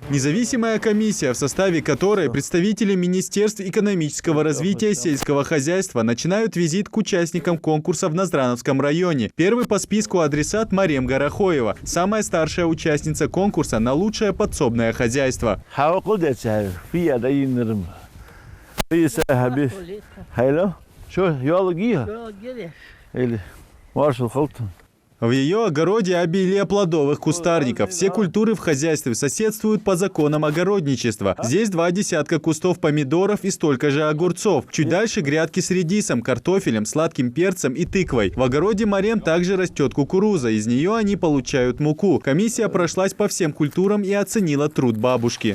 Независимая комиссия, в составе которой представители Министерств экономического развития и сельского хозяйства, начинают визит к участникам конкурса в Наздрановском районе. Первый по списку адресат Марем Горохоева, самая старшая участница конкурса на лучшее подсобное хозяйство. В ее огороде обилие плодовых кустарников. Все культуры в хозяйстве соседствуют по законам огородничества. Здесь 2 десятка кустов помидоров и столько же огурцов. Чуть дальше грядки с редисом, картофелем, сладким перцем и тыквой. В огороде Марем также растет кукуруза. Из нее они получают муку. Комиссия прошлась по всем культурам и оценила труд бабушки.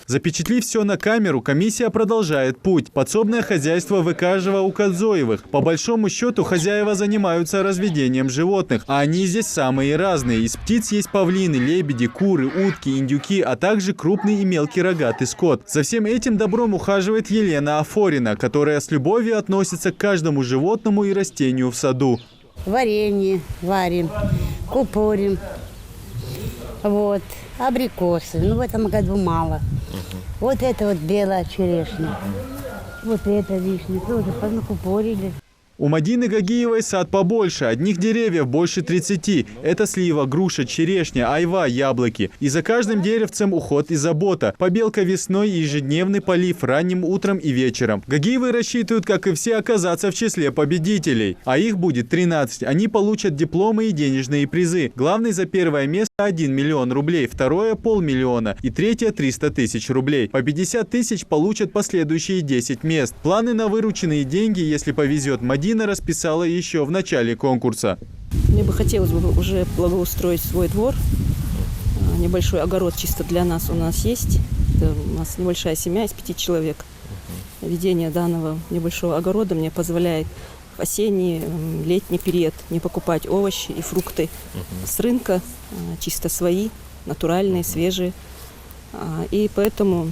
Запечатлив все на камеру, комиссия продолжает путь. Подсобное хозяйство Выкажева у Кадзоевых. По большому счету, хозяева занимаются разведением животных, а они здесь самые разные. Из птиц есть павлины, лебеди, куры, утки, индюки, а также крупный и мелкий рогатый скот. За всем этим добром ухаживает Елена Афорина, которая с любовью относится к каждому животному и растению в саду. Варенье варим, купорим. Вот, абрикосы, в этом году мало. Вот это вот белая черешня, вот это вишня, тоже накупорили. У Мадины Гагиевой сад побольше, одних деревьев больше 30. Это слива, груша, черешня, айва, яблоки. И за каждым деревцем уход и забота. Побелка весной и ежедневный полив ранним утром и вечером. Гагиевы рассчитывают, как и все, оказаться в числе победителей. А их будет 13. Они получат дипломы и денежные призы. Главный за первое место 1 миллион рублей, второе – 500 000 и третье – 300 000 рублей. По 50 000 получат последующие 10 мест. Планы на вырученные деньги, если повезет, Мадина расписала еще в начале конкурса. Мне бы хотелось бы уже благоустроить свой двор. Небольшой огород чисто для нас у нас есть. Это у нас небольшая семья из 5 человек. Ведение данного небольшого огорода мне позволяет в осенний, летний период не покупать овощи и фрукты с рынка, чисто свои, натуральные, свежие. И поэтому,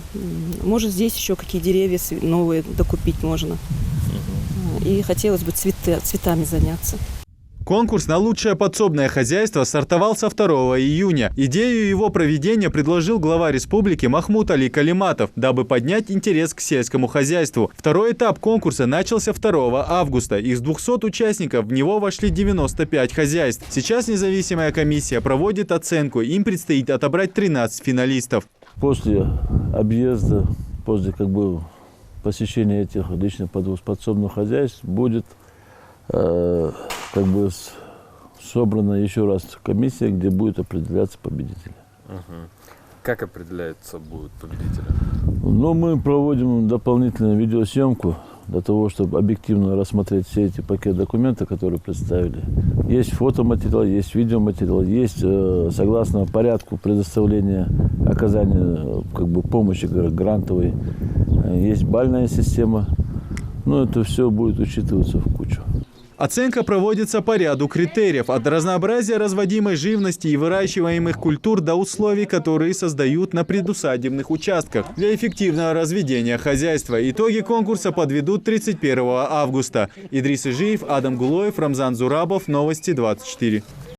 может, здесь еще какие деревья новые докупить можно. И хотелось бы цветами заняться. Конкурс на лучшее подсобное хозяйство стартовал со 2 июня. Идею его проведения предложил глава республики Махмуд Али Калиматов, дабы поднять интерес к сельскому хозяйству. Второй этап конкурса начался 2 августа. Из 200 участников в него вошли 95 хозяйств. Сейчас независимая комиссия проводит оценку. Им предстоит отобрать 13 финалистов. После объезда, после посещения этих личных подсобных хозяйств будет собрана еще раз комиссия, где будет определяться победители. Как определяются будут победители? Мы проводим дополнительную видеосъемку для того, чтобы объективно рассмотреть все эти пакеты документов, которые представили. Есть фотоматериал, есть видеоматериал, есть, согласно порядку предоставления, оказания помощи грантовой, есть бальная система. Это все будет учитываться в кучу. Оценка проводится по ряду критериев, от разнообразия разводимой живности и выращиваемых культур до условий, которые создают на предусадебных участках для эффективного разведения хозяйства. Итоги конкурса подведут 31 августа. Идрис Ижиев, Адам Гулоев, Рамзан Зурабов. Новости 24.